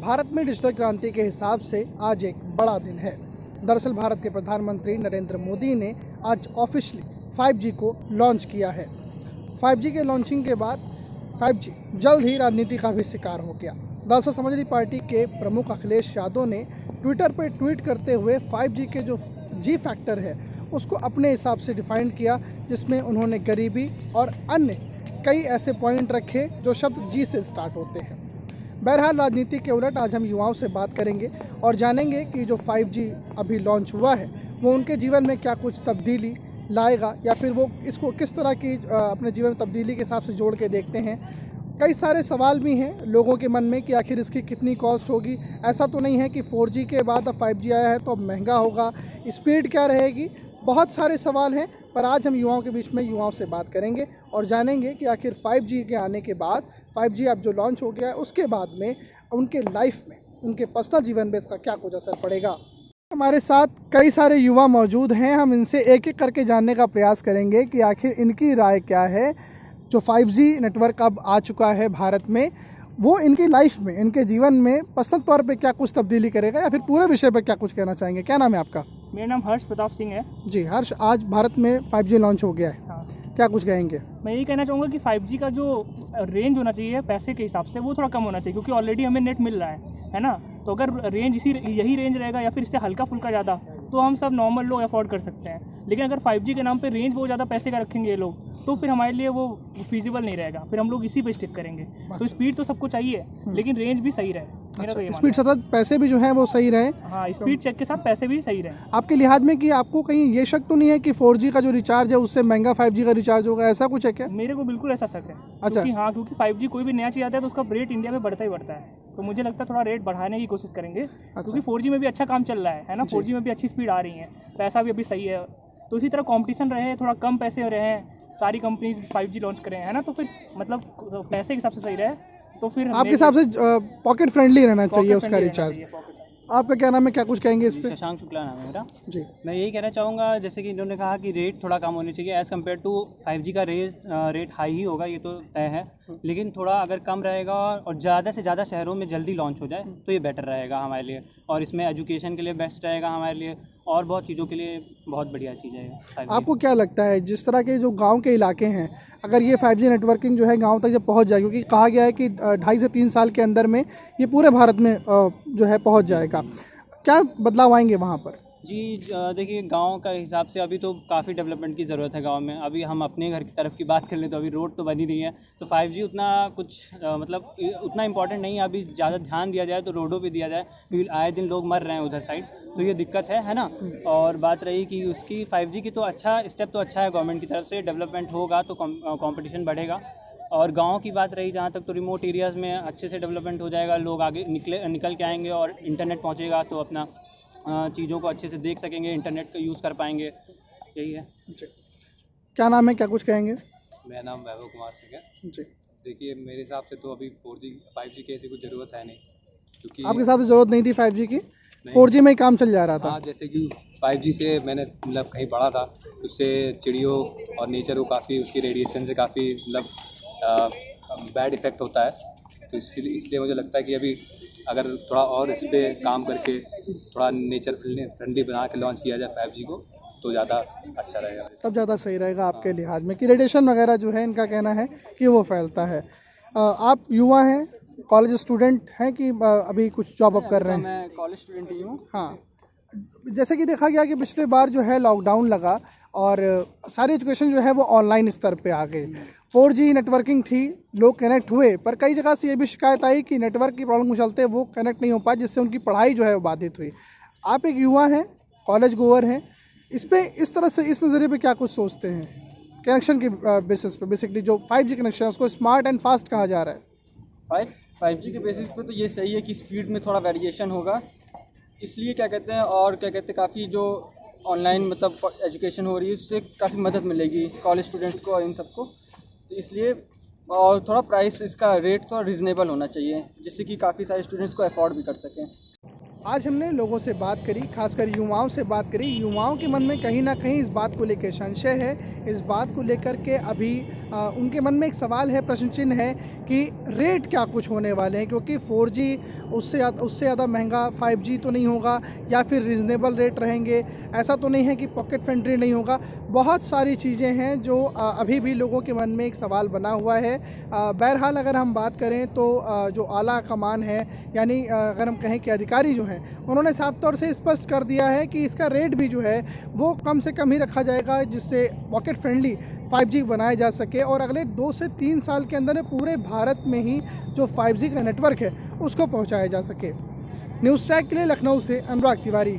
भारत में डिजिटल क्रांति के हिसाब से आज एक बड़ा दिन है। दरअसल भारत के प्रधानमंत्री नरेंद्र मोदी ने आज ऑफिशियली 5G को लॉन्च किया है। 5G के लॉन्चिंग के बाद 5G जल्द ही राजनीति का भी शिकार हो गया। दरअसल समाजवादी पार्टी के प्रमुख अखिलेश यादव ने ट्विटर पर ट्वीट करते हुए 5G के जो जी फैक्टर है उसको अपने हिसाब से डिफाइन किया, जिसमें उन्होंने गरीबी और अन्य कई ऐसे पॉइंट रखे जो शब्द जी से स्टार्ट होते हैं। बहरहाल राजनीति के उलट आज हम युवाओं से बात करेंगे और जानेंगे कि जो 5G अभी लॉन्च हुआ है वो उनके जीवन में क्या कुछ तब्दीली लाएगा या फिर वो इसको किस तरह की अपने जीवन में तब्दीली के हिसाब से जोड़ के देखते हैं। कई सारे सवाल भी हैं लोगों के मन में कि आखिर इसकी कितनी कॉस्ट होगी। ऐसा तो नहीं है कि 4G के बाद अब 5G आया है तो अब महंगा होगा, स्पीड क्या रहेगी। बहुत सारे सवाल हैं, पर आज हम युवाओं के बीच में युवाओं से बात करेंगे और जानेंगे कि आखिर 5G के आने के बाद 5G अब जो लॉन्च हो गया है उसके बाद में उनके लाइफ में, उनके पर्सनल जीवन में इसका क्या कुछ असर पड़ेगा। हमारे साथ कई सारे युवा मौजूद हैं, हम इनसे एक एक करके जानने का प्रयास करेंगे कि आखिर इनकी राय क्या है। जो 5G नेटवर्क अब आ चुका है भारत में, वो इनकी लाइफ में, इनके जीवन में पर्सनल तौर पे क्या कुछ तब्दीली करेगा या फिर पूरे विषय पे क्या कुछ कहना चाहेंगे। क्या नाम है आपका? मेरा नाम हर्ष प्रताप सिंह है। जी हर्ष, आज भारत में 5G लॉन्च हो गया है। हाँ, क्या कुछ कहेंगे? मैं यही कहना चाहूँगा कि 5G का जो रेंज होना चाहिए पैसे के हिसाब से वो थोड़ा कम होना चाहिए, क्योंकि ऑलरेडी हमें नेट मिल रहा है ना। तो अगर रेंज यही रेंज रहेगा या फिर इससे हल्का फुल्का ज़्यादा, तो हम सब नॉर्मल लोग अफोर्ड कर सकते हैं। लेकिन अगर 5G के नाम पे रेंज बहुत ज़्यादा पैसे का रखेंगे ये लोग, तो फिर हमारे लिए वो फीजिबल नहीं रहेगा, फिर हम लोग इसी पे स्टिक करेंगे। तो स्पीड तो सबको चाहिए, लेकिन रेंज भी सही रहे। मेरा तो ये स्पीड साथ पैसे भी जो है वो सही रहे। हाँ, स्पीड चेक के साथ पैसे भी सही रहे। आपके लिहाज में कि आपको कहीं ये शक तो नहीं है कि 4G का जो रिचार्ज है उससे महंगा 5G का रिचार्ज होगा, ऐसा कुछ है क्या? मेरे को बिल्कुल ऐसा शक है। अच्छा। क्योंकि 5G कोई भी नया चीज़ आता है तो उसका रेट इंडिया में बढ़ता ही बढ़ता है। तो मुझे लगता है थोड़ा रेट बढ़ाने की कोशिश करेंगे। क्योंकि 4G में भी अच्छा काम चल रहा है ना। 4G में भी अच्छी स्पीड आ रही है, पैसा भी अभी सही है। तो इसी तरह कंपटीशन रहे, थोड़ा कम पैसे रहे, सारी कंपनीज 5G लॉन्च करें, है ना। तो फिर मतलब पैसे के हिसाब से सही रहे, तो फिर आपके हिसाब से पॉकेट फ्रेंडली रहना चाहिए उसका रिचार्ज। आपका क्या नाम है, क्या कुछ कहेंगे इस पे? शशांक शुक्ला नाम है मेरा जी। मैं यही कहना चाहूँगा, जैसे कि इन्होंने कहा कि रेट थोड़ा कम होनी चाहिए एज़ कम्पेयर टू 5G का रेट हाई ही होगा, ये तो तय है। लेकिन थोड़ा अगर कम रहेगा और ज़्यादा से ज़्यादा शहरों में जल्दी लॉन्च हो जाए तो ये बेटर रहेगा हमारे लिए, और इसमें एजुकेशन के लिए बेस्ट रहेगा हमारे लिए, और बहुत चीज़ों के लिए बहुत बढ़िया चीज़ है। आपको क्या लगता है, जिस तरह के जो गांव के इलाके हैं, अगर ये 5G नेटवर्किंग जो है गांव तक जब पहुंच जाए, क्योंकि कहा गया है कि 2.5 से 3 साल के अंदर में ये पूरे भारत में जो है पहुंच जाएगा, क्या बदलाव आएंगे वहाँ पर? जी देखिए, गांव का हिसाब से अभी तो काफ़ी डेवलपमेंट की ज़रूरत है गांव में। अभी हम अपने घर की तरफ की बात कर लें तो अभी रोड तो बनी नहीं है, तो 5G उतना कुछ मतलब उतना इम्पोर्टेंट नहीं है। अभी ज़्यादा ध्यान दिया जाए तो रोडों पे दिया जाए, क्योंकि आए दिन लोग मर रहे हैं उधर साइड, तो ये दिक्कत है ना। और बात रही कि उसकी 5G की, तो अच्छा स्टेप तो अच्छा है गवर्नमेंट की तरफ से, डेवलपमेंट होगा तो कॉम्पिटिशन बढ़ेगा। और गाँव की बात रही जहाँ तक, तो रिमोट एरियाज़ में अच्छे से डेवलपमेंट हो जाएगा, लोग आगे निकल के आएंगे और इंटरनेट पहुँचेगा तो अपना चीज़ों को अच्छे से देख सकेंगे, इंटरनेट का यूज़ कर पाएंगे। यही है। क्या नाम है, क्या कुछ कहेंगे? मेरा नाम वैभव कुमार सिंह है। जी। देखिए, मेरे हिसाब से तो अभी 5G की ऐसी कुछ ज़रूरत है नहीं, क्योंकि आपके हिसाब से ज़रूरत नहीं थी 5G की? 4G में ही काम चल जा रहा था। हाँ, जैसे कि 5G से मैंने मतलब कहीं पढ़ा था, उससे चिड़ियों और नेचर को काफ़ी, उसकी रेडिएशन से काफ़ी मतलब बैड इफ़ेक्ट होता है। तो इसलिए मुझे लगता है कि अभी अगर थोड़ा और इस पर काम करके थोड़ा नेचर फ्रेंडली बना के लॉन्च किया जाए 5G को, तो ज़्यादा अच्छा रहेगा, तब ज़्यादा सही रहेगा आपके लिहाज में, कि रेडिएशन वगैरह जो है इनका कहना है कि वो फैलता है। आप युवा हैं, कॉलेज स्टूडेंट हैं कि अभी कुछ जॉब अप कर रहे हैं? मैं कॉलेज स्टूडेंट ही हूँ। हाँ, जैसे कि देखा गया कि पिछले बार जो है लॉकडाउन लगा और सारी एजुकेशन जो है वो ऑनलाइन स्तर पे आ गई। 4G नेटवर्किंग थी, लोग कनेक्ट हुए, पर कई जगह से ये भी शिकायत आई कि नेटवर्क की प्रॉब्लम के चलते वो कनेक्ट नहीं हो पाए, जिससे उनकी पढ़ाई जो है वो बाधित हुई। आप एक युवा हैं, कॉलेज गोअर हैं, इस तरह से, इस नज़रिए पे क्या कुछ सोचते हैं कनेक्शन के बेसिस पे? बेसिकली जो 5G कनेक्शन है उसको स्मार्ट एंड फास्ट कहा जा रहा है। 5G के बेसिस पे तो ये सही है कि स्पीड में थोड़ा वेरिएशन होगा, इसलिए क्या कहते हैं, और क्या कहते हैं, काफ़ी जो ऑनलाइन मतलब एजुकेशन हो रही है उससे काफ़ी मदद मिलेगी कॉलेज स्टूडेंट्स को और इन सबको। तो इसलिए, और थोड़ा प्राइस, इसका रेट थोड़ा रिजनेबल होना चाहिए, जिससे कि काफ़ी सारे स्टूडेंट्स को अफोर्ड भी कर सकें। आज हमने लोगों से बात करी, खासकर युवाओं से बात करी। युवाओं के मन में कहीं ना कहीं इस बात को लेकर संशय है, इस बात को लेकर के अभी उनके मन में एक सवाल है, प्रश्न चिन्ह है कि रेट क्या कुछ होने वाले हैं, क्योंकि 4G उससे ज़्यादा महंगा 5G तो नहीं होगा, या फिर रिजनेबल रेट रहेंगे। ऐसा तो नहीं है कि पॉकेट फ्रेंडली नहीं होगा। बहुत सारी चीज़ें हैं जो अभी भी लोगों के मन में एक सवाल बना हुआ है। बहरहाल अगर हम बात करें तो जो आला कमान है, यानी अगर हम कहें कि अधिकारी जो हैं, उन्होंने साफ तौर से स्पष्ट कर दिया है कि इसका रेट भी जो है वो कम से कम ही रखा जाएगा, जिससे पॉकेट फ्रेंडली 5G बनाया जा सके और अगले 2 से 3 साल के अंदर पूरे भारत में ही जो 5G का नेटवर्क है उसको पहुंचाया जा सके। न्यूज़ ट्रैक के लिए लखनऊ से अनुराग तिवारी।